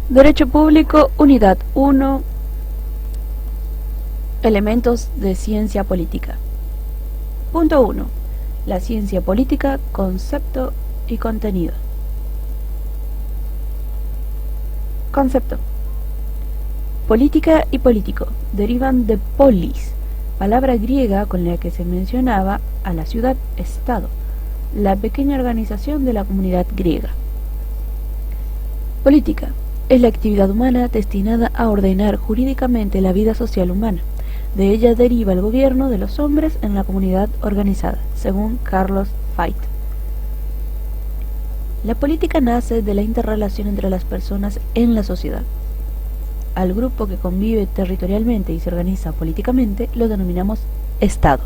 Derecho Público, Unidad 1, Elementos de Ciencia Política. Punto 1. La ciencia política, concepto y contenido. Concepto. Política y político derivan de polis, palabra griega con la que se mencionaba a la ciudad-estado, la pequeña organización de la comunidad griega. Política es la actividad humana destinada a ordenar jurídicamente la vida social humana. De ella deriva el gobierno de los hombres en la comunidad organizada, según Carlos Feit. La política nace de la interrelación entre las personas en la sociedad. Al grupo que convive territorialmente y se organiza políticamente lo denominamos Estado.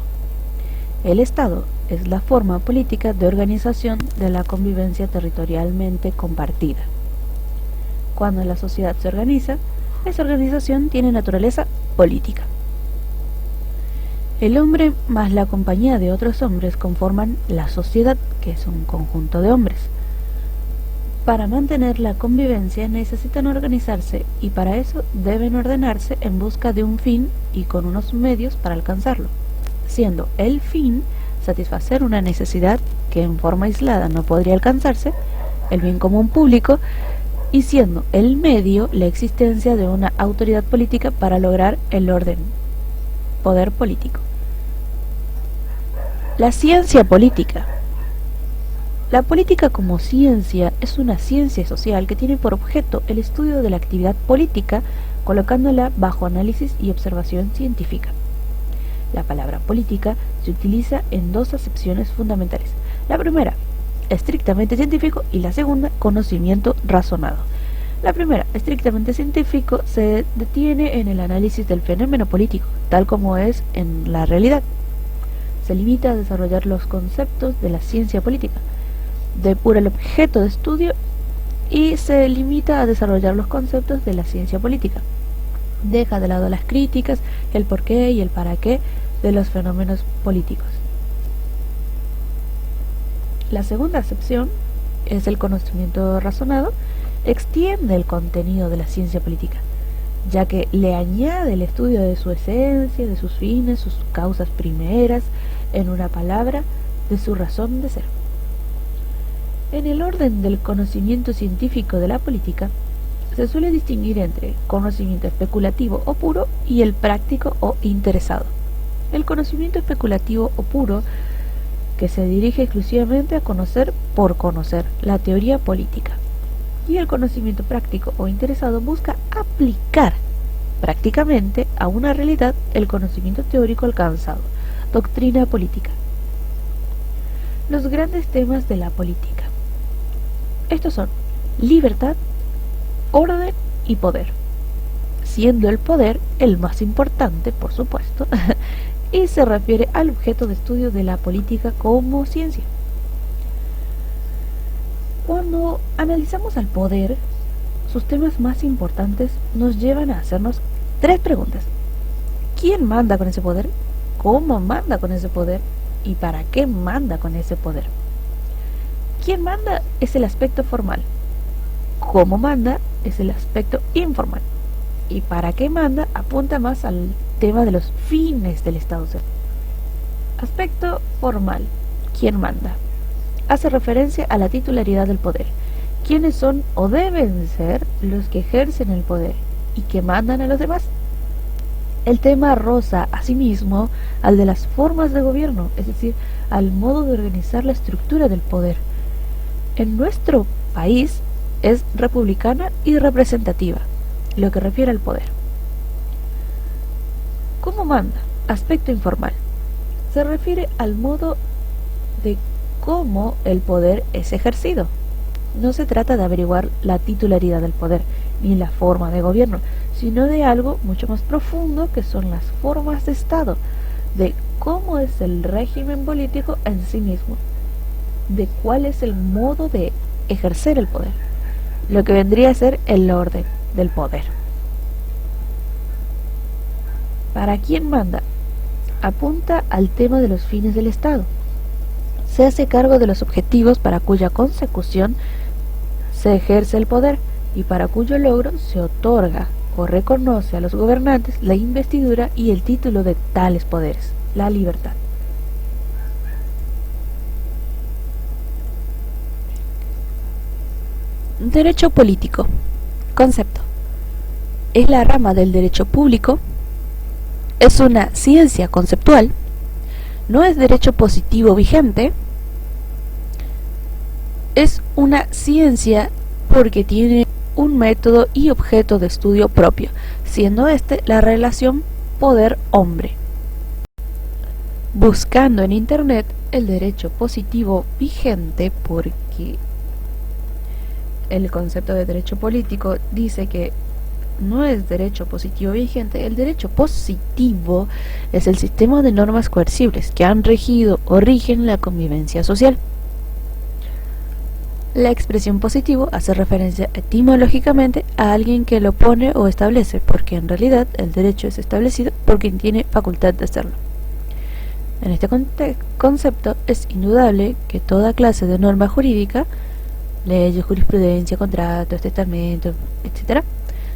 El Estado es la forma política de organización de la convivencia territorialmente compartida. Cuando la sociedad se organiza, esa organización tiene naturaleza política. El hombre más la compañía de otros hombres conforman la sociedad, que es un conjunto de hombres. Para mantener la convivencia necesitan organizarse y para eso deben ordenarse en busca de un fin y con unos medios para alcanzarlo, siendo el fin satisfacer una necesidad que en forma aislada no podría alcanzarse, el bien común público, y siendo el medio la existencia de una autoridad política para lograr el orden, poder político. La ciencia política. La política como ciencia es una ciencia social que tiene por objeto el estudio de la actividad política, colocándola bajo análisis y observación científica. La palabra política se utiliza en dos acepciones fundamentales. La primera, estrictamente científico, y la segunda, conocimiento razonado. La primera, estrictamente científico, se detiene en el análisis del fenómeno político, tal como es en la realidad. Se limita a desarrollar los conceptos de la ciencia política, depura el objeto de estudio y se limita a desarrollar los conceptos de la ciencia política. Deja de lado las críticas, el porqué y el para qué de los fenómenos políticos. La segunda acepción es el conocimiento razonado, extiende el contenido de la ciencia política, ya que le añade el estudio de su esencia, de sus fines, sus causas primeras, en una palabra, de su razón de ser. En el orden del conocimiento científico de la política, se suele distinguir entre conocimiento especulativo o puro y el práctico o interesado. El conocimiento especulativo o puro, que se dirige exclusivamente a conocer por conocer la teoría política, y el conocimiento práctico o interesado busca aplicar prácticamente a una realidad el conocimiento teórico alcanzado, doctrina política. Los grandes temas de la política. Estos son libertad, orden y poder, siendo el poder el más importante, por supuesto, y se refiere al objeto de estudio de la política como ciencia. Cuando analizamos al poder, sus temas más importantes nos llevan a hacernos tres preguntas. ¿Quién manda con ese poder? ¿Cómo manda con ese poder? ¿Y para qué manda con ese poder? ¿Quién manda? Es el aspecto formal. ¿Cómo manda? Es el aspecto informal. ¿Y para qué manda? Apunta más al tema de los fines del Estado. Aspecto formal. ¿Quién manda? Hace referencia a la titularidad del poder. ¿Quiénes son o deben ser los que ejercen el poder y que mandan a los demás? El tema roza asimismo al de las formas de gobierno, es decir, al modo de organizar la estructura del poder. En nuestro país es republicana y representativa, lo que refiere al poder. ¿Cómo manda? Aspecto informal. Se refiere al modo de cómo el poder es ejercido. No se trata de averiguar la titularidad del poder, ni la forma de gobierno, sino de algo mucho más profundo que son las formas de Estado, de cómo es el régimen político en sí mismo, de cuál es el modo de ejercer el poder, lo que vendría a ser el orden del poder. ¿Para quién manda? Apunta al tema de los fines del Estado. Se hace cargo de los objetivos para cuya consecución se ejerce el poder, y para cuyo logro se otorga o reconoce a los gobernantes la investidura y el título de tales poderes, la libertad. Derecho político. Concepto. Es la rama del derecho público, es una ciencia conceptual, no es derecho positivo vigente, es una ciencia porque tiene un método y objeto de estudio propio, siendo este la relación poder-hombre. Buscando en internet el derecho positivo vigente, porque el concepto de derecho político dice que no es derecho positivo vigente. El derecho positivo es el sistema de normas coercibles que han regido o rigen la convivencia social. La expresión positivo hace referencia etimológicamente a alguien que lo pone o establece, porque en realidad el derecho es establecido por quien tiene facultad de hacerlo. En este concepto es indudable que toda clase de norma jurídica, leyes, jurisprudencia, contratos, testamentos, etc.,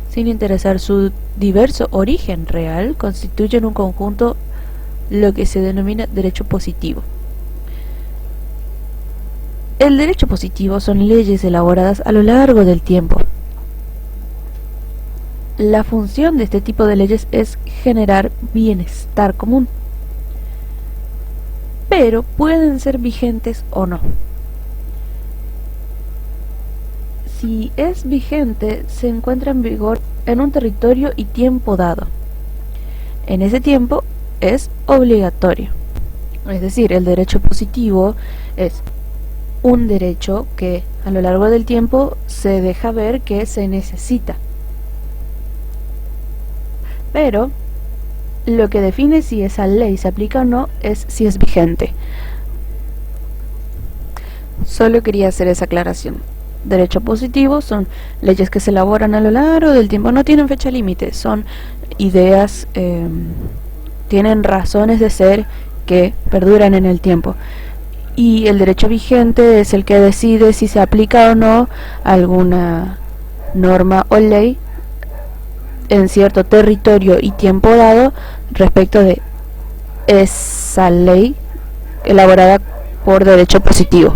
sin interesar su diverso origen real, constituyen un conjunto lo que se denomina derecho positivo. El derecho positivo son leyes elaboradas a lo largo del tiempo. La función de este tipo de leyes es generar bienestar común, pero pueden ser vigentes o no. Si es vigente, se encuentra en vigor en un territorio y tiempo dado. En ese tiempo es obligatorio. Es decir, el derecho positivo es un derecho que a lo largo del tiempo se deja ver que se necesita. Pero lo que define si esa ley se aplica o no es si es vigente. Solo quería hacer esa aclaración. Derecho positivo son leyes que se elaboran a lo largo del tiempo, no tienen fecha límite, son ideas, tienen razones de ser que perduran en el tiempo. Y el derecho vigente es el que decide si se aplica o no alguna norma o ley en cierto territorio y tiempo dado respecto de esa ley elaborada por derecho positivo.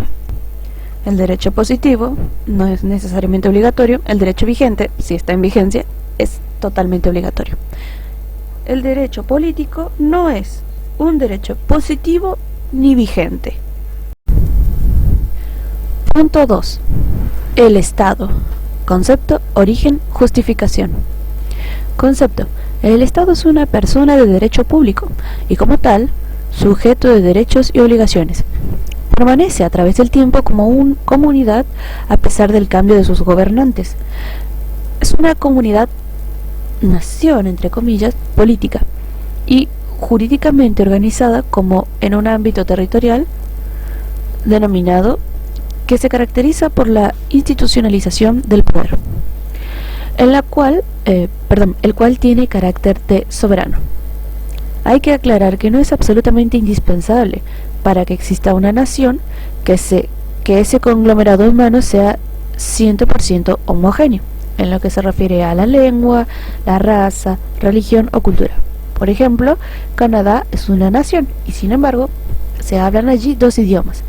El derecho positivo no es necesariamente obligatorio. El derecho vigente, si está en vigencia, es totalmente obligatorio. El derecho político no es un derecho positivo ni vigente. Punto 2. El Estado. Concepto, origen, justificación. Concepto. El Estado es una persona de derecho público y como tal, sujeto de derechos y obligaciones. Permanece a través del tiempo como una comunidad a pesar del cambio de sus gobernantes. Es una comunidad, nación, entre comillas, política y jurídicamente organizada como en un ámbito territorial denominado que se caracteriza por la institucionalización del poder, el cual tiene carácter de soberano. Hay que aclarar que no es absolutamente indispensable para que exista una nación que ese conglomerado humano sea 100% homogéneo en lo que se refiere a la lengua, la raza, religión o cultura. Por ejemplo, Canadá es una nación y sin embargo se hablan allí dos idiomas.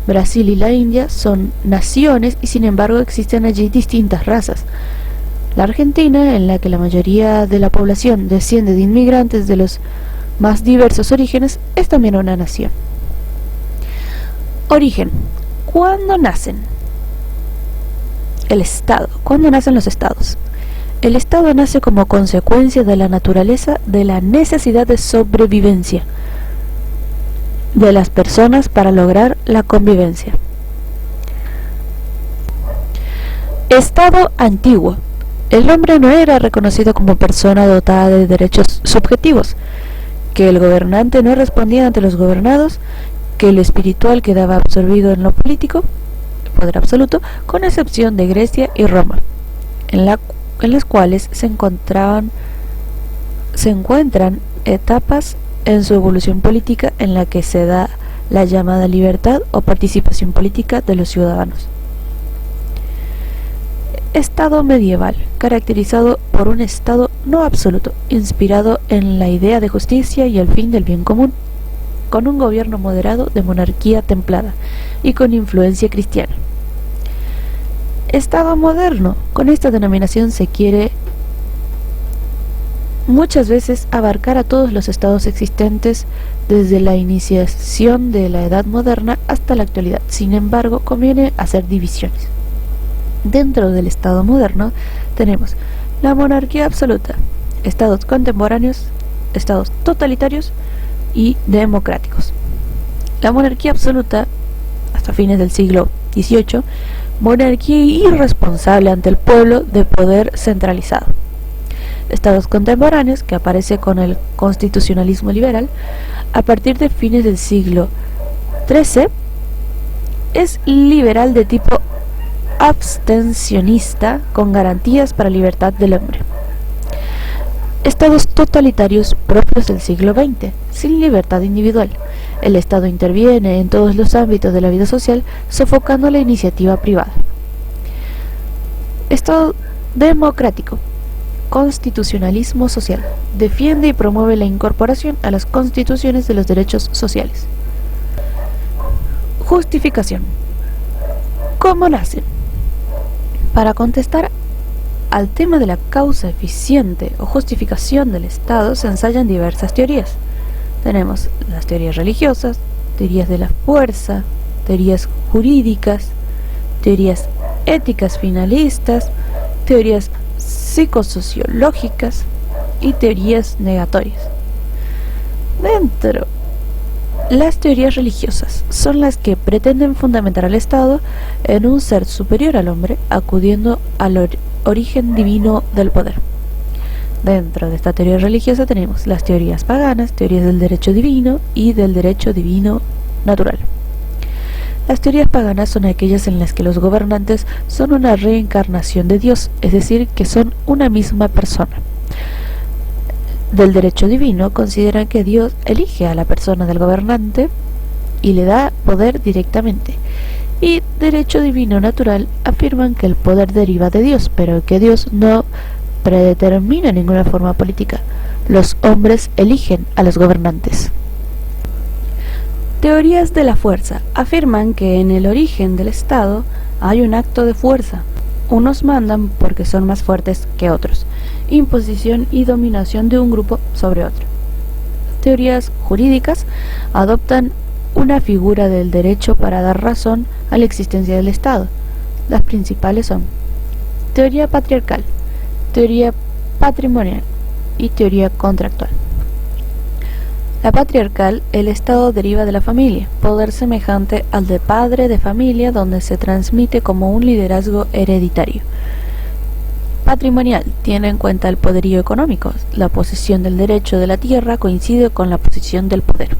Brasil y la India son naciones y sin embargo existen allí distintas razas. La Argentina, en la que la mayoría de la población desciende de inmigrantes de los más diversos orígenes, es también una nación. Origen. ¿Cuándo nacen? El Estado. ¿Cuándo nacen los estados? El Estado nace como consecuencia de la naturaleza de la necesidad de sobrevivencia de las personas para lograr la convivencia. Estado antiguo. El hombre no era reconocido como persona dotada de derechos subjetivos, que el gobernante no respondía ante los gobernados, que el espiritual quedaba absorbido en lo político, el poder absoluto, con excepción de Grecia y Roma, en las cuales se encuentran etapas en su evolución política en la que se da la llamada libertad o participación política de los ciudadanos. Estado medieval, caracterizado por un Estado no absoluto, inspirado en la idea de justicia y el fin del bien común, con un gobierno moderado de monarquía templada y con influencia cristiana. Estado moderno, con esta denominación se quiere muchas veces abarcar a todos los estados existentes desde la iniciación de la Edad Moderna hasta la actualidad. Sin embargo, conviene hacer divisiones. Dentro del Estado moderno tenemos la monarquía absoluta, estados contemporáneos, estados totalitarios y democráticos. La monarquía absoluta, hasta fines del siglo XVIII, monarquía irresponsable ante el pueblo de poder centralizado. Estados contemporáneos, que aparece con el constitucionalismo liberal, a partir de fines del siglo XIII, es liberal de tipo abstencionista con garantías para la libertad del hombre. Estados totalitarios propios del siglo XX, sin libertad individual. El Estado interviene en todos los ámbitos de la vida social, sofocando la iniciativa privada. Estado democrático, constitucionalismo social. Defiende y promueve la incorporación a las constituciones de los derechos sociales. Justificación. ¿Cómo nacen? Para contestar al tema de la causa eficiente o justificación del Estado se ensayan diversas teorías. Tenemos las teorías religiosas, teorías de la fuerza, teorías jurídicas, teorías éticas finalistas, teorías psicosociológicas y teorías negatorias. Dentro, las teorías religiosas son las que pretenden fundamentar al Estado en un ser superior al hombre, acudiendo al origen divino del poder. Dentro de esta teoría religiosa tenemos las teorías paganas, teorías del derecho divino y del derecho divino natural. Las teorías paganas son aquellas en las que los gobernantes son una reencarnación de Dios, es decir, que son una misma persona. Del derecho divino consideran que Dios elige a la persona del gobernante y le da poder directamente. Y derecho divino natural afirman que el poder deriva de Dios, pero que Dios no predetermina ninguna forma política. Los hombres eligen a los gobernantes. Teorías de la fuerza afirman que en el origen del Estado hay un acto de fuerza. Unos mandan porque son más fuertes que otros. Imposición y dominación de un grupo sobre otro. Teorías jurídicas adoptan una figura del derecho para dar razón a la existencia del Estado. Las principales son teoría patriarcal, teoría patrimonial y teoría contractual. La patriarcal, el Estado deriva de la familia, poder semejante al de padre de familia donde se transmite como un liderazgo hereditario. Patrimonial, tiene en cuenta el poderío económico, la posesión del derecho de la tierra coincide con la posición del poder.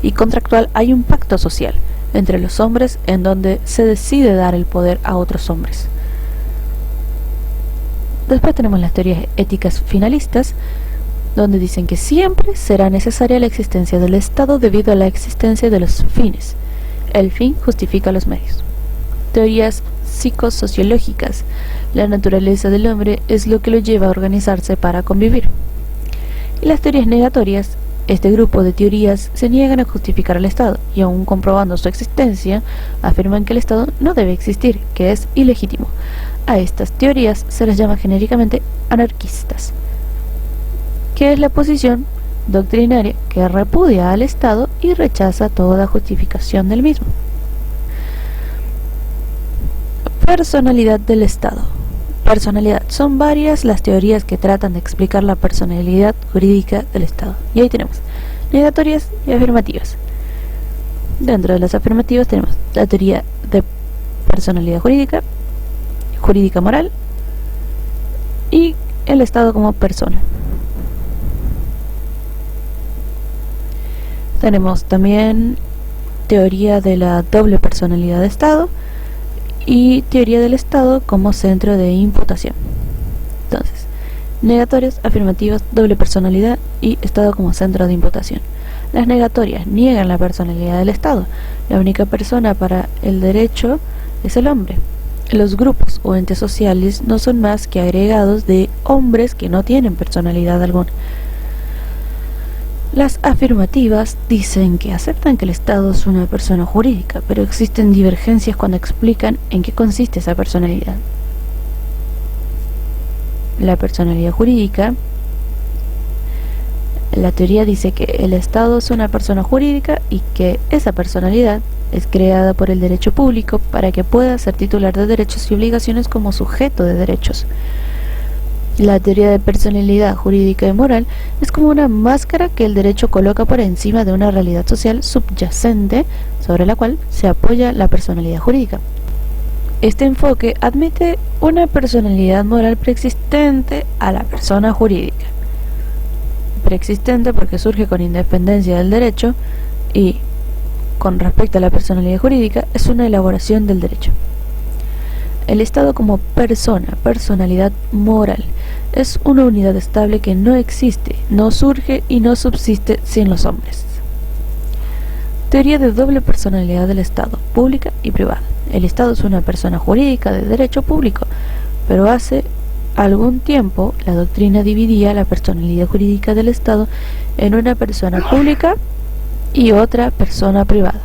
Y contractual, hay un pacto social entre los hombres en donde se decide dar el poder a otros hombres. Después tenemos las teorías éticas finalistas, donde dicen que siempre será necesaria la existencia del Estado debido a la existencia de los fines. El fin justifica los medios. Teorías psicosociológicas. La naturaleza del hombre es lo que lo lleva a organizarse para convivir. Y las teorías negatorias. Este grupo de teorías se niegan a justificar al Estado y aun comprobando su existencia, afirman que el Estado no debe existir, que es ilegítimo. A estas teorías se les llama genéricamente anarquistas, que es la posición doctrinaria que repudia al Estado y rechaza toda justificación del mismo. Personalidad del Estado. Personalidad. Son varias las teorías que tratan de explicar la personalidad jurídica del Estado. Y ahí tenemos negatorias y afirmativas. Dentro de las afirmativas tenemos la teoría de personalidad jurídica, jurídica moral y el Estado como persona. Tenemos también teoría de la doble personalidad de Estado y teoría del Estado como centro de imputación. Entonces, negatorias, afirmativas, doble personalidad y Estado como centro de imputación. Las negatorias niegan la personalidad del Estado. La única persona para el derecho es el hombre. Los grupos o entes sociales no son más que agregados de hombres que no tienen personalidad alguna. Las afirmativas dicen que aceptan que el Estado es una persona jurídica, pero existen divergencias cuando explican en qué consiste esa personalidad. La personalidad jurídica, la teoría dice que el Estado es una persona jurídica y que esa personalidad es creada por el derecho público para que pueda ser titular de derechos y obligaciones como sujeto de derechos. La teoría de personalidad jurídica y moral es como una máscara que el derecho coloca por encima de una realidad social subyacente sobre la cual se apoya la personalidad jurídica. Este enfoque admite una personalidad moral preexistente a la persona jurídica. Preexistente porque surge con independencia del derecho y, con respecto a la personalidad jurídica, es una elaboración del derecho. El Estado como persona, personalidad moral, es una unidad estable que no existe, no surge y no subsiste sin los hombres. Teoría de doble personalidad del Estado, pública y privada. El Estado es una persona jurídica de derecho público, pero hace algún tiempo la doctrina dividía la personalidad jurídica del Estado en una persona pública y otra persona privada,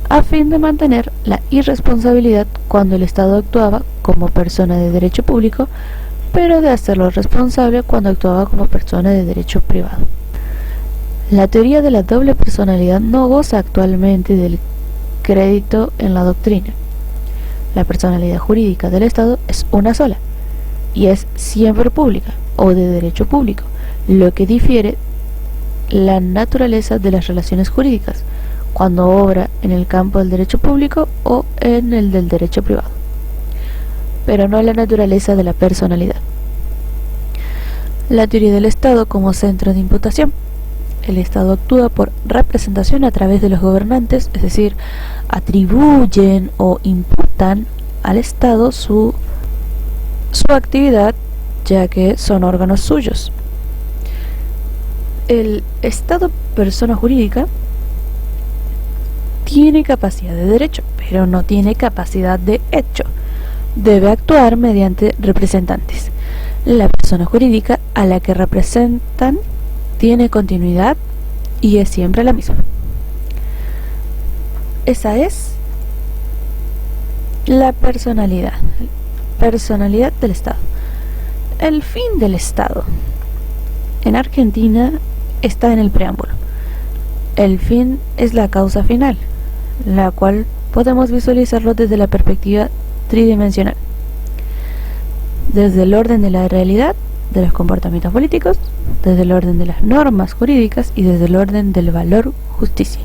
a fin de mantener la irresponsabilidad cuando el Estado actuaba como persona de derecho público, pero de hacerlo responsable cuando actuaba como persona de derecho privado. La teoría de la doble personalidad no goza actualmente del crédito en la doctrina. La personalidad jurídica del Estado es una sola, y es siempre pública o de derecho público, lo que difiere la naturaleza de las relaciones jurídicas, cuando obra en el campo del derecho público o en el del derecho privado, pero no la naturaleza de la personalidad. La teoría del Estado como centro de imputación. El Estado actúa por representación a través de los gobernantes, es decir, atribuyen o imputan al Estado su actividad, ya que son órganos suyos. El Estado, persona jurídica, tiene capacidad de derecho, pero no tiene capacidad de hecho. Debe actuar mediante representantes. La persona jurídica a la que representan tiene continuidad y es siempre la misma. Esa es la personalidad del Estado. El fin del Estado en Argentina está en el preámbulo. El fin es la causa final, la cual podemos visualizarlo desde la perspectiva tridimensional, desde el orden de la realidad, de los comportamientos políticos, desde el orden de las normas jurídicas y desde el orden del valor justicia.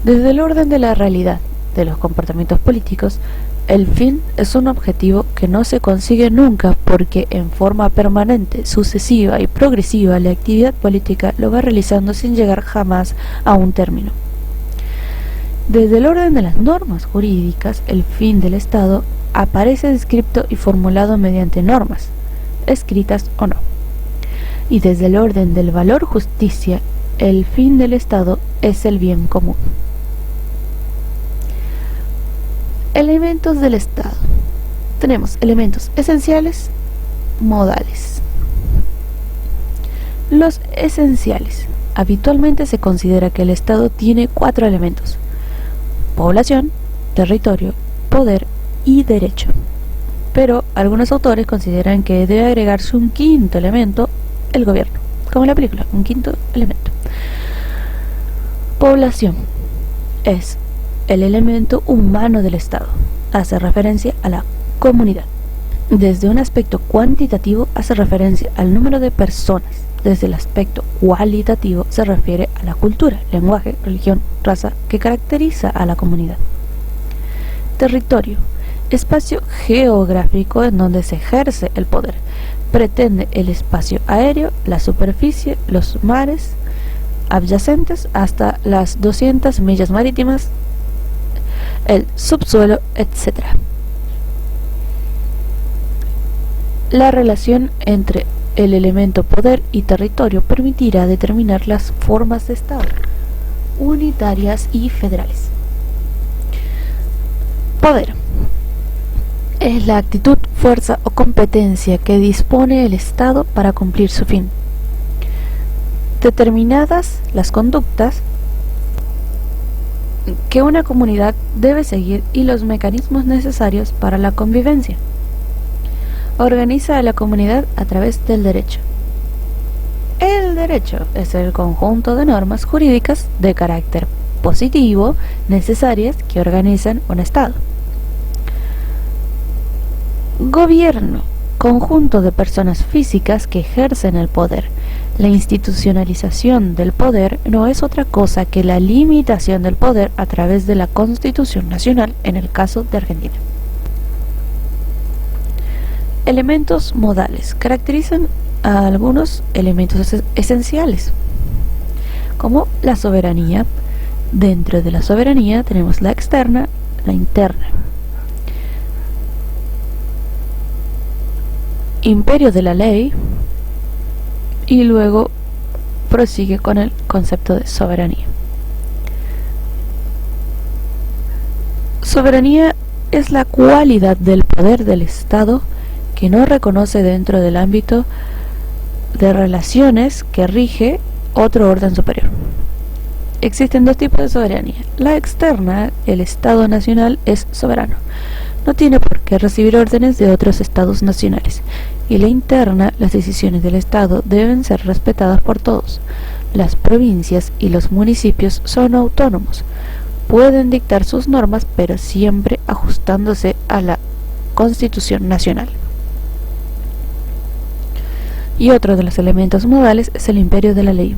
Desde el orden de la realidad, de los comportamientos políticos, el fin es un objetivo que no se consigue nunca porque en forma permanente, sucesiva y progresiva la actividad política lo va realizando sin llegar jamás a un término. Desde el orden de las normas jurídicas, el fin del Estado aparece descrito y formulado mediante normas, escritas o no. Y desde el orden del valor justicia, el fin del Estado es el bien común. Elementos del Estado. Tenemos elementos esenciales, modales. Los esenciales. Habitualmente se considera que el Estado tiene 4 elementos: población, territorio, poder y derecho. Pero algunos autores consideran que debe agregarse un quinto elemento, el gobierno, como en la película, un quinto elemento. Población es el elemento humano del Estado. Hace referencia a la comunidad. Desde un aspecto cuantitativo hace referencia al número de personas. Desde el aspecto cualitativo se refiere a la cultura, lenguaje, religión, raza que caracteriza a la comunidad. Territorio, espacio geográfico en donde se ejerce el poder. Pretende el espacio aéreo, la superficie, los mares adyacentes hasta las 200 millas marítimas, el subsuelo, etc. La relación entre el elemento poder y territorio permitirá determinar las formas de Estado, unitarias y federales. Poder es la actitud, fuerza o competencia que dispone el Estado para cumplir su fin. Determinadas las conductas que una comunidad debe seguir y los mecanismos necesarios para la convivencia. Organiza a la comunidad a través del derecho. El derecho es el conjunto de normas jurídicas de carácter positivo necesarias que organizan un Estado. Gobierno, conjunto de personas físicas que ejercen el poder. La institucionalización del poder no es otra cosa que la limitación del poder a través de la Constitución Nacional en el caso de Argentina. Elementos modales caracterizan a algunos elementos esenciales, como la soberanía. Dentro de la soberanía tenemos la externa, la interna. Imperio de la ley, y luego prosigue con el concepto de soberanía. Soberanía es la cualidad del poder del Estado que no reconoce dentro del ámbito de relaciones que rige otro orden superior. Existen dos tipos de soberanía. La externa, el Estado nacional es soberano. No tiene por qué recibir órdenes de otros estados nacionales. Y la interna, las decisiones del Estado deben ser respetadas por todos. Las provincias y los municipios son autónomos. Pueden dictar sus normas, pero siempre ajustándose a la Constitución Nacional. Y otro de los elementos modales es el imperio de la ley.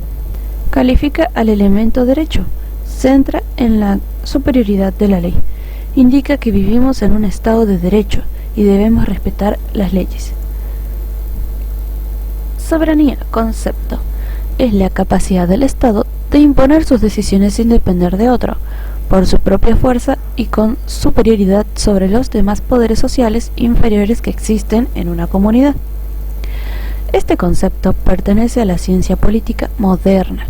Califica al elemento derecho, centra en la superioridad de la ley. Indica que vivimos en un estado de derecho y debemos respetar las leyes. Soberanía, concepto, es la capacidad del Estado de imponer sus decisiones sin depender de otro, por su propia fuerza y con superioridad sobre los demás poderes sociales inferiores que existen en una comunidad. Este concepto pertenece a la ciencia política moderna.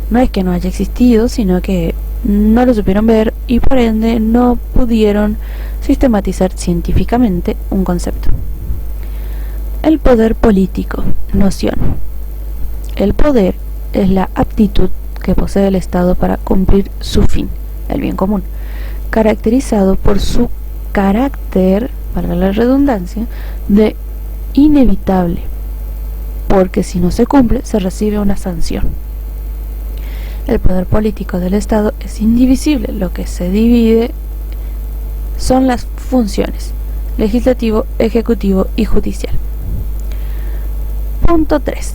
No es que no haya existido, sino que no lo supieron ver y por ende no pudieron sistematizar científicamente un concepto. El poder político, noción. El poder es la aptitud que posee el Estado para cumplir su fin, el bien común, caracterizado por su carácter, para la redundancia, de inevitable, porque si no se cumple se recibe una sanción. El poder político del Estado es indivisible, lo que se divide son las funciones, legislativo, ejecutivo y judicial. Punto 3.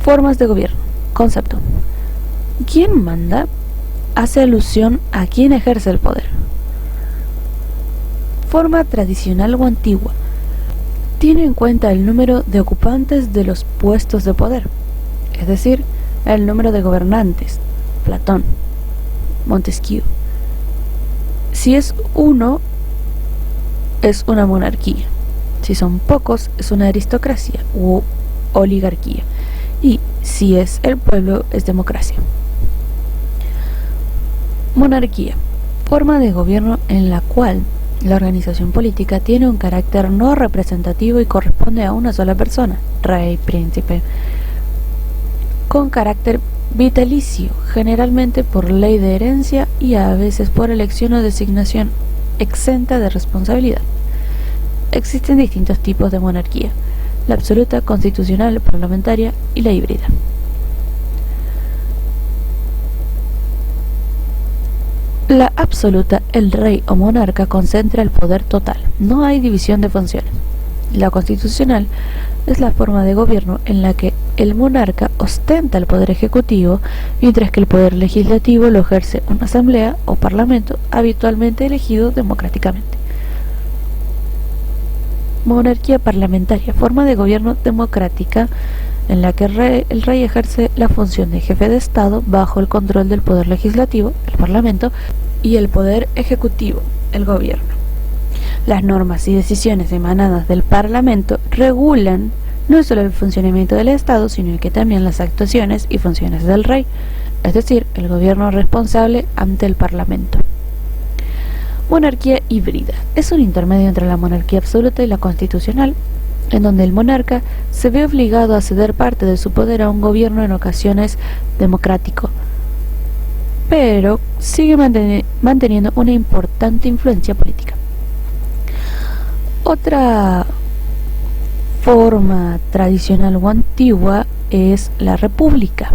Formas de gobierno. Concepto. ¿Quién manda? Hace alusión a quien ejerce el poder. Forma tradicional o antigua. Tiene en cuenta el número de ocupantes de los puestos de poder, es decir, el número de gobernantes. Platón, Montesquieu. Si es uno, es una monarquía. Si son pocos, es una aristocracia u oligarquía. Y si es el pueblo, es democracia. Monarquía. Forma de gobierno en la cual la organización política tiene un carácter no representativo y corresponde a una sola persona, rey, príncipe, con carácter vitalicio, generalmente por ley de herencia y a veces por elección o designación exenta de responsabilidad. Existen distintos tipos de monarquía: la absoluta, constitucional, parlamentaria y la híbrida. La absoluta, el rey o monarca concentra el poder total, no hay división de funciones. La constitucional es la forma de gobierno en la que el monarca ostenta el poder ejecutivo, mientras que el poder legislativo lo ejerce una asamblea o parlamento habitualmente elegido democráticamente. Monarquía parlamentaria, forma de gobierno democrática en la que el rey ejerce la función de jefe de Estado bajo el control del poder legislativo, el parlamento, y el poder ejecutivo, el gobierno. Las normas y decisiones emanadas del parlamento regulan no solo el funcionamiento del Estado, sino que también las actuaciones y funciones del rey, es decir, el gobierno responsable ante el parlamento. Monarquía híbrida. Es un intermedio entre la monarquía absoluta y la constitucional, en donde el monarca se ve obligado a ceder parte de su poder a un gobierno en ocasiones democrático, pero sigue manteniendo una importante influencia política. Otra forma tradicional o antigua es la república.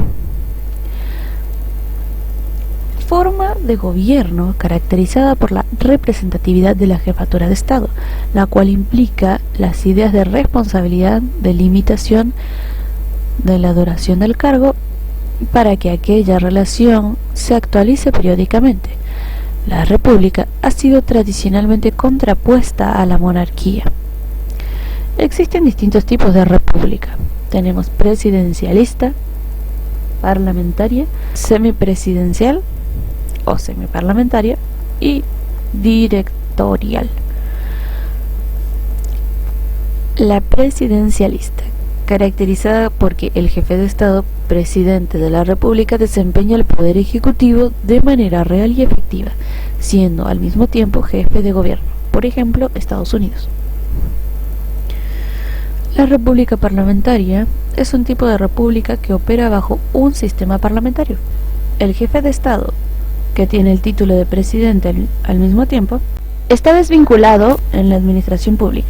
Forma de gobierno caracterizada por la representatividad de la jefatura de Estado, la cual implica las ideas de responsabilidad, de limitación de la duración del cargo para que aquella relación se actualice periódicamente. La república ha sido tradicionalmente contrapuesta a la monarquía. Existen distintos tipos de república. Tenemos presidencialista, parlamentaria, semipresidencial o semiparlamentaria y directorial. La presidencialista, caracterizada porque el jefe de Estado, presidente de la República, desempeña el poder ejecutivo de manera real y efectiva, siendo al mismo tiempo jefe de gobierno, por ejemplo, Estados Unidos. La república parlamentaria es un tipo de república que opera bajo un sistema parlamentario. El jefe de Estado, que tiene el título de presidente al mismo tiempo, está desvinculado en la administración pública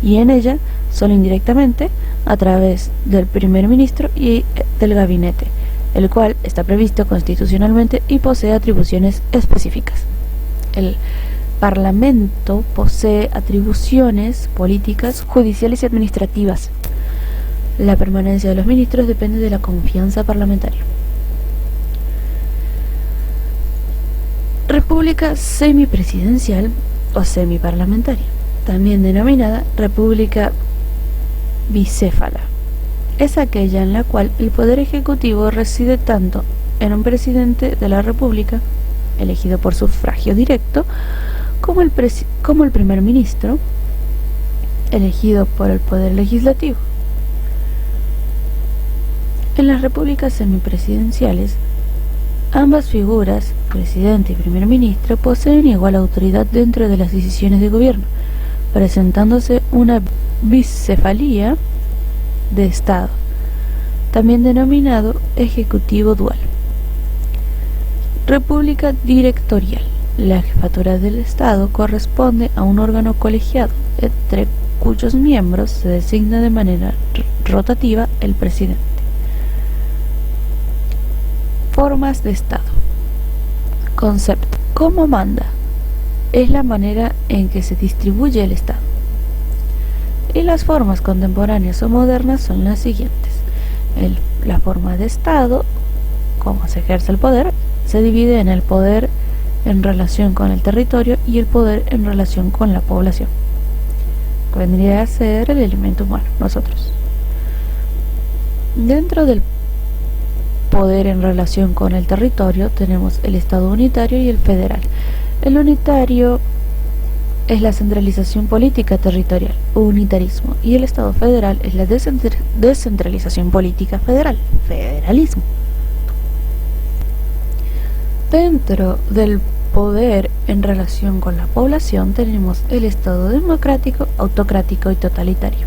y en ella solo indirectamente a través del primer ministro y del gabinete, el cual está previsto constitucionalmente y posee atribuciones específicas. El Parlamento posee atribuciones políticas, judiciales y administrativas. La permanencia de los ministros depende de la confianza parlamentaria. República semipresidencial o semiparlamentaria, también denominada república bicéfala. Es aquella en la cual el poder ejecutivo reside tanto en un presidente de la república, elegido por sufragio directo, como el primer ministro, elegido por el poder legislativo. En las repúblicas semipresidenciales, ambas figuras, presidente y primer ministro, poseen igual autoridad dentro de las decisiones de gobierno, presentándose una bicefalía de Estado, también denominado ejecutivo dual. República directorial. La jefatura del Estado corresponde a un órgano colegiado, entre cuyos miembros se designa de manera rotativa el presidente. Formas de Estado. Concepto. ¿Cómo manda? Es la manera en que se distribuye el Estado. Y las formas contemporáneas o modernas son las siguientes. La forma de Estado, cómo se ejerce el poder, se divide en el poder en relación con el territorio y el poder en relación con la población, que vendría a ser el elemento humano, nosotros. Dentro del poder en relación con el territorio tenemos el Estado unitario y el federal. El unitario es la centralización política territorial, unitarismo, y el Estado federal es la descentralización política federal, federalismo. Dentro del poder en relación con la población tenemos el Estado democrático, autocrático y totalitario.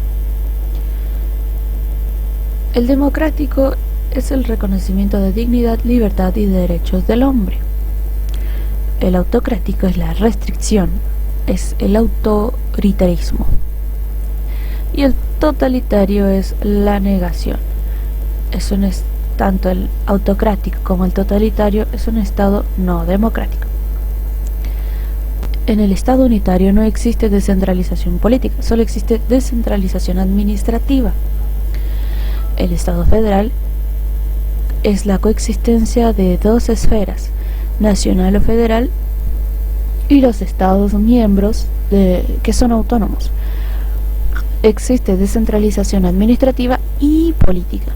El democrático es el reconocimiento de dignidad, libertad y derechos del hombre. El autocrático es la restricción, es el autoritarismo. Y el totalitario es la negación. Tanto el autocrático como el totalitario es un estado no democrático. En el Estado unitario no existe descentralización política, solo existe descentralización administrativa. El Estado federal es la coexistencia de dos esferas, nacional o federal, y los estados miembros que son autónomos. Existe descentralización administrativa y política.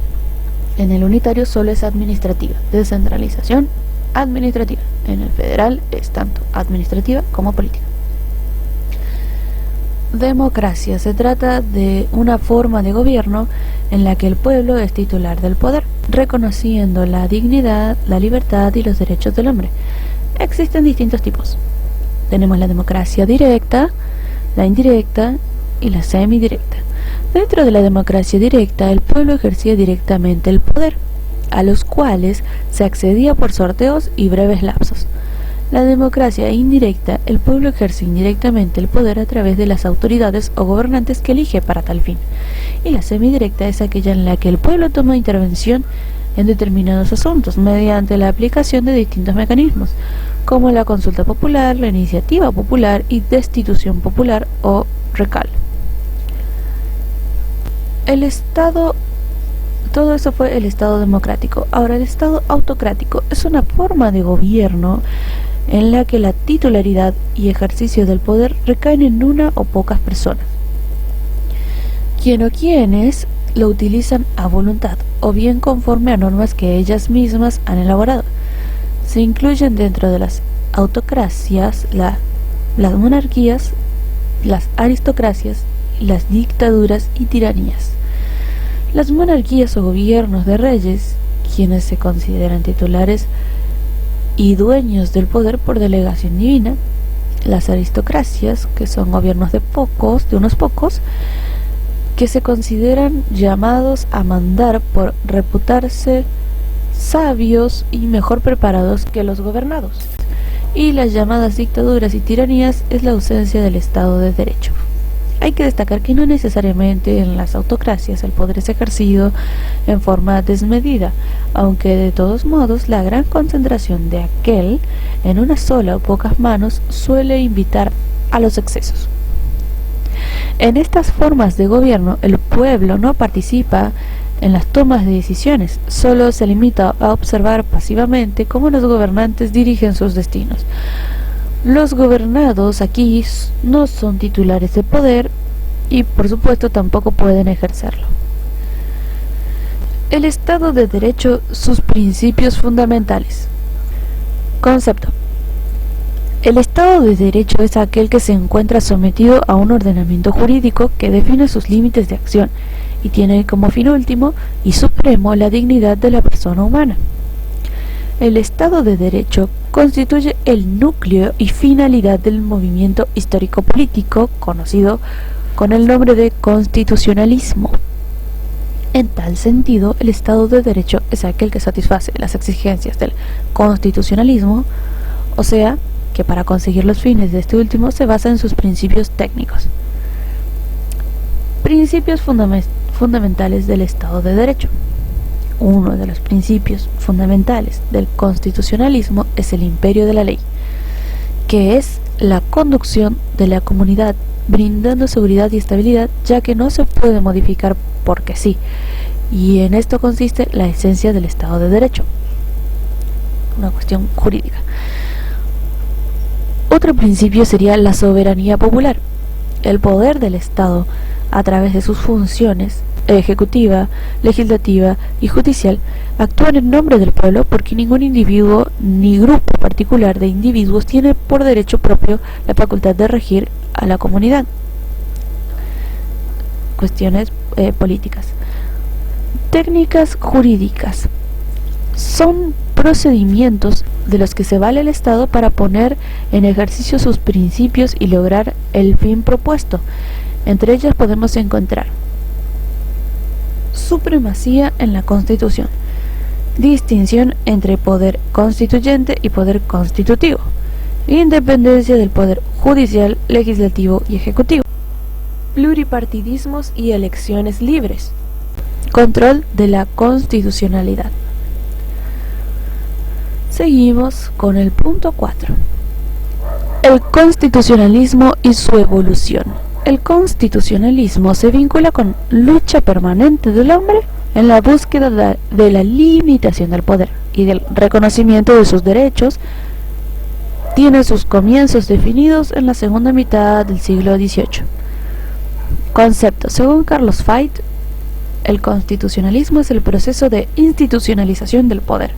En el unitario solo es administrativa, descentralización administrativa. En el federal es tanto administrativa como política. Democracia. Se trata de una forma de gobierno en la que el pueblo es titular del poder, reconociendo la dignidad, la libertad y los derechos del hombre. Existen distintos tipos. Tenemos la democracia directa, la indirecta y la semidirecta. Dentro de la democracia directa, el pueblo ejercía directamente el poder, a los cuales se accedía por sorteos y breves lapsos. La democracia indirecta, el pueblo ejerce indirectamente el poder a través de las autoridades o gobernantes que elige para tal fin. Y la semidirecta es aquella en la que el pueblo toma intervención en determinados asuntos mediante la aplicación de distintos mecanismos, como la consulta popular, la iniciativa popular y destitución popular o recal. Todo eso fue el Estado democrático. Ahora, el Estado autocrático es una forma de gobierno en la que la titularidad y ejercicio del poder recaen en una o pocas personas, quienes lo utilizan a voluntad o bien conforme a normas que ellas mismas han elaborado. Se incluyen dentro de las autocracias las monarquías, las aristocracias, las dictaduras y tiranías. Las monarquías o gobiernos de reyes, quienes se consideran titulares y dueños del poder por delegación divina. Las aristocracias, que son gobiernos de unos pocos, que se consideran llamados a mandar por reputarse sabios y mejor preparados que los gobernados. Y las llamadas dictaduras y tiranías es la ausencia del Estado de Derecho. Hay que destacar que no necesariamente en las autocracias el poder es ejercido en forma desmedida, aunque de todos modos la gran concentración de aquel en una sola o pocas manos suele invitar a los excesos. En estas formas de gobierno el pueblo no participa en las tomas de decisiones, solo se limita a observar pasivamente cómo los gobernantes dirigen sus destinos. Los gobernados aquí no son titulares de poder y por supuesto tampoco pueden ejercerlo. El Estado de Derecho, sus principios fundamentales. Concepto. El Estado de Derecho es aquel que se encuentra sometido a un ordenamiento jurídico que define sus límites de acción y tiene como fin último y supremo la dignidad de la persona humana. El Estado de Derecho constituye el núcleo y finalidad del movimiento histórico-político conocido con el nombre de constitucionalismo. En tal sentido, el Estado de Derecho es aquel que satisface las exigencias del constitucionalismo, o sea, que para conseguir los fines de este último se basa en sus principios técnicos. Principios fundamentales del Estado de Derecho. Uno de los principios fundamentales del constitucionalismo es el imperio de la ley, que es la conducción de la comunidad brindando seguridad y estabilidad, ya que no se puede modificar porque sí, y en esto consiste la esencia del Estado de Derecho, una cuestión jurídica. Otro principio sería la soberanía popular, el poder del Estado a través de sus funciones ejecutiva, legislativa y judicial actúan en nombre del pueblo porque ningún individuo ni grupo particular de individuos tiene por derecho propio la facultad de regir a la comunidad. Cuestiones políticas. Técnicas jurídicas. Son procedimientos de los que se vale el Estado para poner en ejercicio sus principios y lograr el fin propuesto. Entre ellas podemos encontrar supremacía en la Constitución, distinción entre poder constituyente y poder constitutivo, independencia del poder judicial, legislativo y ejecutivo, pluripartidismos y elecciones libres, control de la constitucionalidad. Seguimos con el punto 4. El constitucionalismo y su evolución. El constitucionalismo se vincula con lucha permanente del hombre en la búsqueda de la limitación del poder y del reconocimiento de sus derechos. Tiene sus comienzos definidos en la segunda mitad del siglo XVIII. Concepto. Según Carlos Feit, el constitucionalismo es el proceso de institucionalización del poder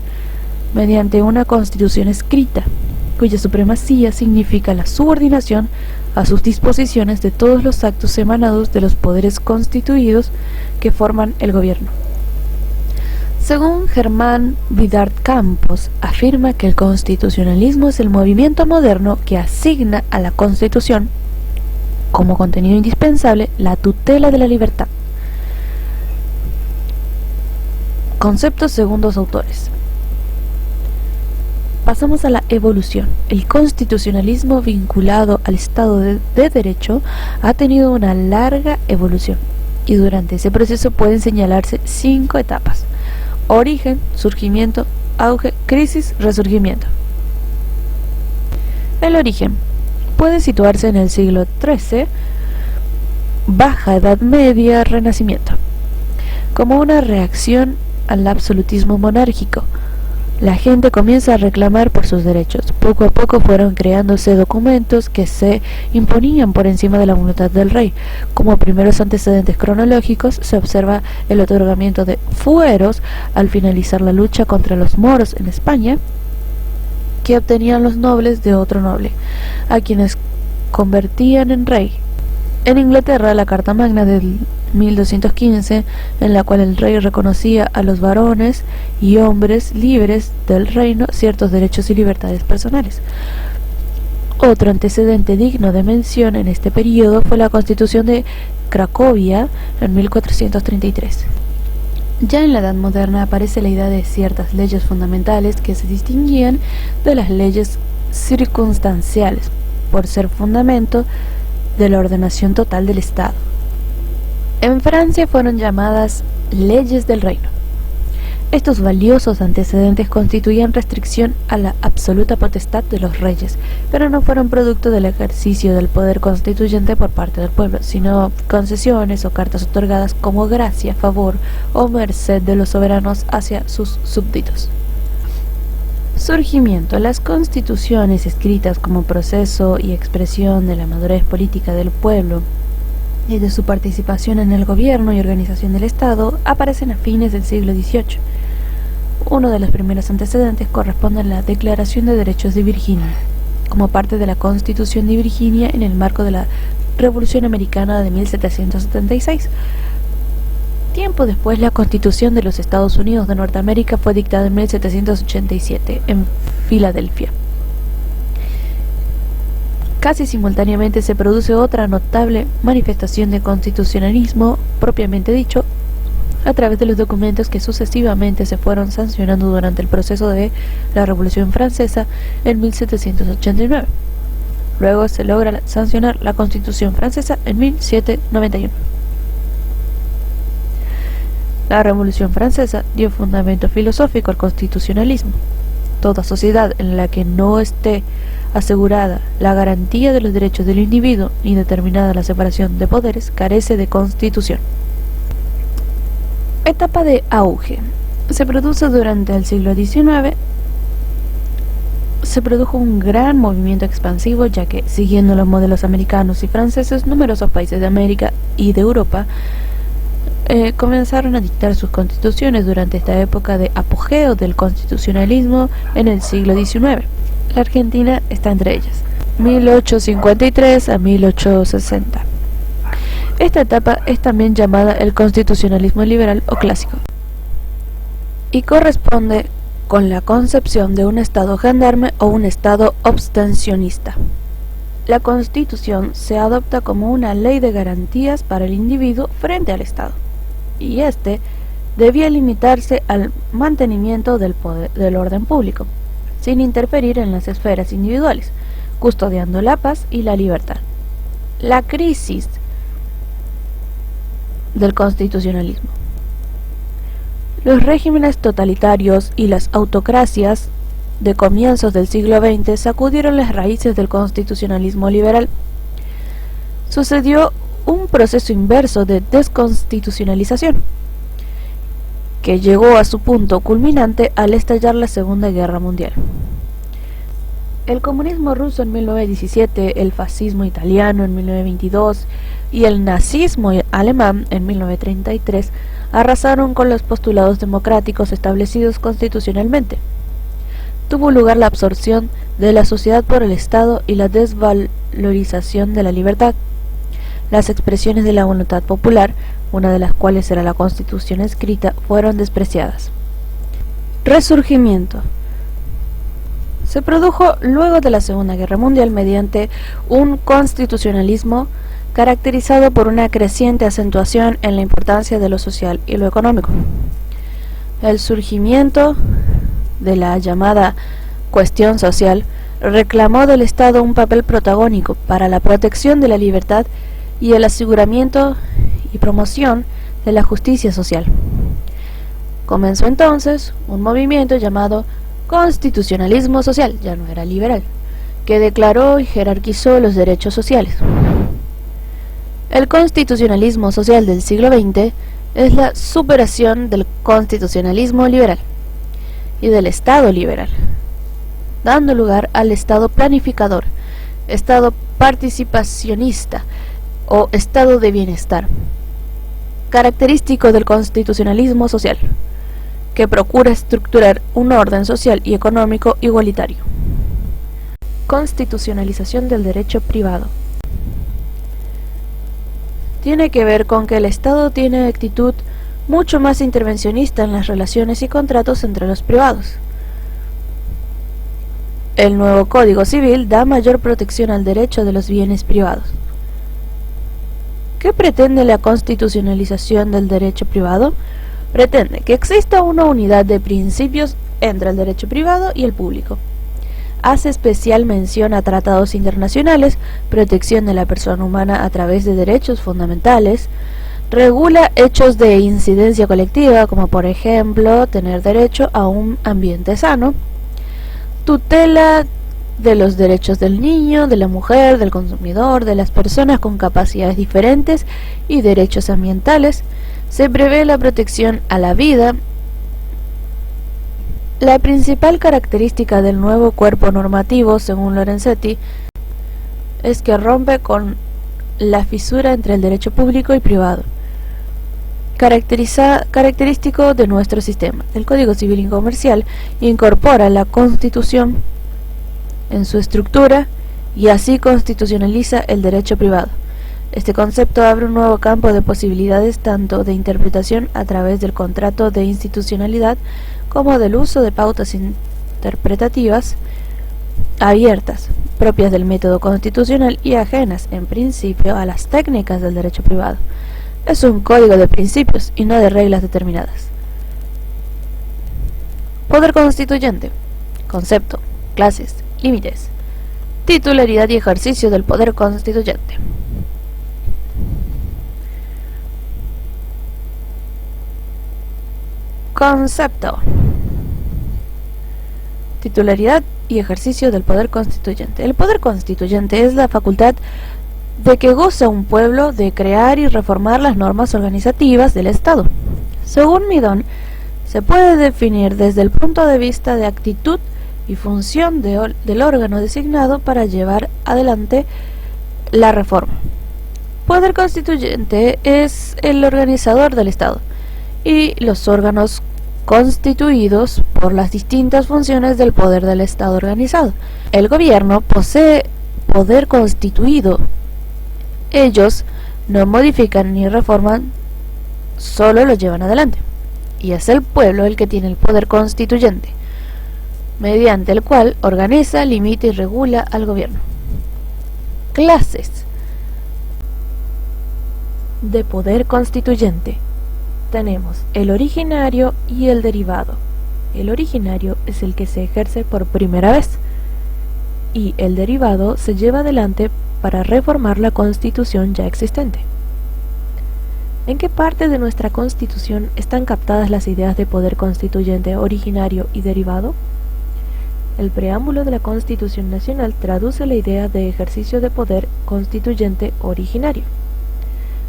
mediante una constitución escrita, cuya supremacía significa la subordinación a sus disposiciones de todos los actos emanados de los poderes constituidos que forman el gobierno. Según Germán Vidart Campos, afirma que el constitucionalismo es el movimiento moderno que asigna a la Constitución, como contenido indispensable, la tutela de la libertad. Conceptos según dos autores. Pasamos a la evolución. El constitucionalismo vinculado al Estado de Derecho ha tenido una larga evolución, y durante ese proceso pueden señalarse 5 etapas: origen, surgimiento, auge, crisis, resurgimiento. El origen puede situarse en el siglo XIII, Baja Edad Media, Renacimiento, como una reacción al absolutismo monárquico. La gente comienza a reclamar por sus derechos. Poco a poco fueron creándose documentos que se imponían por encima de la voluntad del rey. Como primeros antecedentes cronológicos se observa el otorgamiento de fueros al finalizar la lucha contra los moros en España, que obtenían los nobles de otro noble, a quienes convertían en rey. En Inglaterra, la Carta Magna del 1215, en la cual el rey reconocía a los varones y hombres libres del reino ciertos derechos y libertades personales. Otro antecedente digno de mención en este periodo fue la Constitución de Cracovia en 1433. Ya en la Edad Moderna aparece la idea de ciertas leyes fundamentales que se distinguían de las leyes circunstanciales por ser fundamento de la ordenación total del Estado. En Francia fueron llamadas leyes del reino. Estos valiosos antecedentes constituían restricción a la absoluta potestad de los reyes, pero no fueron producto del ejercicio del poder constituyente por parte del pueblo, sino concesiones o cartas otorgadas como gracia, favor o merced de los soberanos hacia sus súbditos. Surgimiento. Las constituciones escritas como proceso y expresión de la madurez política del pueblo y de su participación en el gobierno y organización del Estado aparecen a fines del siglo XVIII. Uno de los primeros antecedentes corresponde a la Declaración de Derechos de Virginia, como parte de la Constitución de Virginia en el marco de la Revolución Americana de 1776. Tiempo después, la Constitución de los Estados Unidos de Norteamérica fue dictada en 1787 en Filadelfia. Casi simultáneamente se produce otra notable manifestación de constitucionalismo propiamente dicho, a través de los documentos que sucesivamente se fueron sancionando durante el proceso de la Revolución Francesa en 1789. Luego se logra sancionar la Constitución Francesa en 1791. La Revolución Francesa dio fundamento filosófico al constitucionalismo. Toda sociedad en la que no esté asegurada la garantía de los derechos del individuo ni determinada la separación de poderes carece de constitución. Etapa de auge. Se produce durante el siglo XIX. Se produjo un gran movimiento expansivo, ya que, siguiendo los modelos americanos y franceses, numerosos países de América y de Europa comenzaron a dictar sus constituciones durante esta época de apogeo del constitucionalismo en el siglo XIX. La Argentina está entre ellas, 1853 a 1860. Esta etapa es también llamada el constitucionalismo liberal o clásico, y corresponde con la concepción de un Estado gendarme o un Estado abstencionista. La Constitución se adopta como una ley de garantías para el individuo frente al Estado, y éste debía limitarse al mantenimiento del orden público, sin interferir en las esferas individuales, custodiando la paz y la libertad. La crisis del constitucionalismo. Los regímenes totalitarios y las autocracias de comienzos del siglo XX sacudieron las raíces del constitucionalismo liberal. Sucedió un proceso inverso de desconstitucionalización, que llegó a su punto culminante al estallar la Segunda Guerra Mundial. El comunismo ruso en 1917, el fascismo italiano en 1922 y el nazismo alemán en 1933 arrasaron con los postulados democráticos establecidos constitucionalmente. Tuvo lugar la absorción de la sociedad por el Estado y la desvalorización de la libertad. Las expresiones de la voluntad popular, una de las cuales era la Constitución escrita, fueron despreciadas. Resurgimiento. Se produjo luego de la Segunda Guerra Mundial mediante un constitucionalismo caracterizado por una creciente acentuación en la importancia de lo social y lo económico. El surgimiento de la llamada cuestión social reclamó del Estado un papel protagónico para la protección de la libertad y el aseguramiento y promoción de la justicia social. Comenzó entonces un movimiento llamado constitucionalismo social, ya no era liberal, que declaró y jerarquizó los derechos sociales. El constitucionalismo social del siglo XX es la superación del constitucionalismo liberal y del Estado liberal, dando lugar al Estado planificador, Estado participacionista o Estado de bienestar, característico del constitucionalismo social, que procura estructurar un orden social y económico igualitario. Constitucionalización del derecho privado. Tiene que ver con que el Estado tiene actitud mucho más intervencionista en las relaciones y contratos entre los privados. El nuevo Código Civil da mayor protección al derecho de los bienes privados. ¿Qué pretende la constitucionalización del derecho privado? Pretende que exista una unidad de principios entre el derecho privado y el público. Hace especial mención a tratados internacionales, protección de la persona humana a través de derechos fundamentales, regula hechos de incidencia colectiva, como por ejemplo tener derecho a un ambiente sano, tutela de los derechos del niño, de la mujer, del consumidor, de las personas con capacidades diferentes y derechos ambientales. Se prevé la protección a la vida. La principal característica del nuevo cuerpo normativo, según Lorenzetti, es que rompe con la fisura entre el derecho público y privado, característico de nuestro sistema. El Código Civil y Comercial incorpora la Constitución en su estructura y así constitucionaliza el derecho privado. Este concepto abre un nuevo campo de posibilidades tanto de interpretación a través del contrato de institucionalidad como del uso de pautas interpretativas abiertas, propias del método constitucional y ajenas, en principio, a las técnicas del derecho privado. Es un código de principios y no de reglas determinadas. Poder constituyente. Concepto, clases, límites, titularidad y ejercicio del poder constituyente. Concepto. Titularidad y ejercicio del poder constituyente. El poder constituyente es la facultad de que goza un pueblo de crear y reformar las normas organizativas del Estado. Según Midón, se puede definir desde el punto de vista de actitud y función del órgano designado para llevar adelante la reforma. Poder constituyente es el organizador del Estado y los órganos constituidos por las distintas funciones del poder del Estado organizado. El gobierno posee poder constituido. Ellos no modifican ni reforman, solo lo llevan adelante. Y es el pueblo el que tiene el poder constituyente, mediante el cual organiza, limita y regula al gobierno. Clases de poder constituyente. Tenemos el originario y el derivado. El originario es el que se ejerce por primera vez y el derivado se lleva adelante para reformar la Constitución ya existente. ¿En qué parte de nuestra Constitución están captadas las ideas de poder constituyente originario y derivado? El preámbulo de la Constitución Nacional traduce la idea de ejercicio de poder constituyente originario.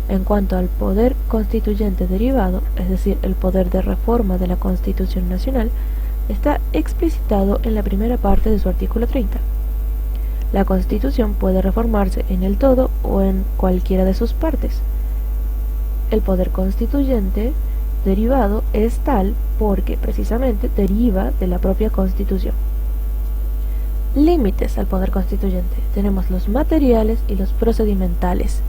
En cuanto al poder constituyente derivado, es decir, el poder de reforma de la Constitución Nacional, está explicitado en la primera parte de su artículo 30. La Constitución puede reformarse en el todo o en cualquiera de sus partes. El poder constituyente derivado es tal porque precisamente deriva de la propia Constitución. Límites al poder constituyente. Tenemos los materiales y los procedimentales.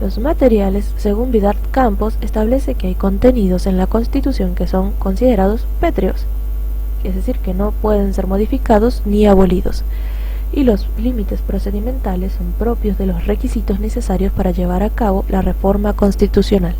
Los materiales, según Vidart Campos, establece que hay contenidos en la Constitución que son considerados pétreos. es decir, que no pueden ser modificados ni abolidos, y los límites procedimentales son propios de los requisitos necesarios para llevar a cabo la reforma constitucional.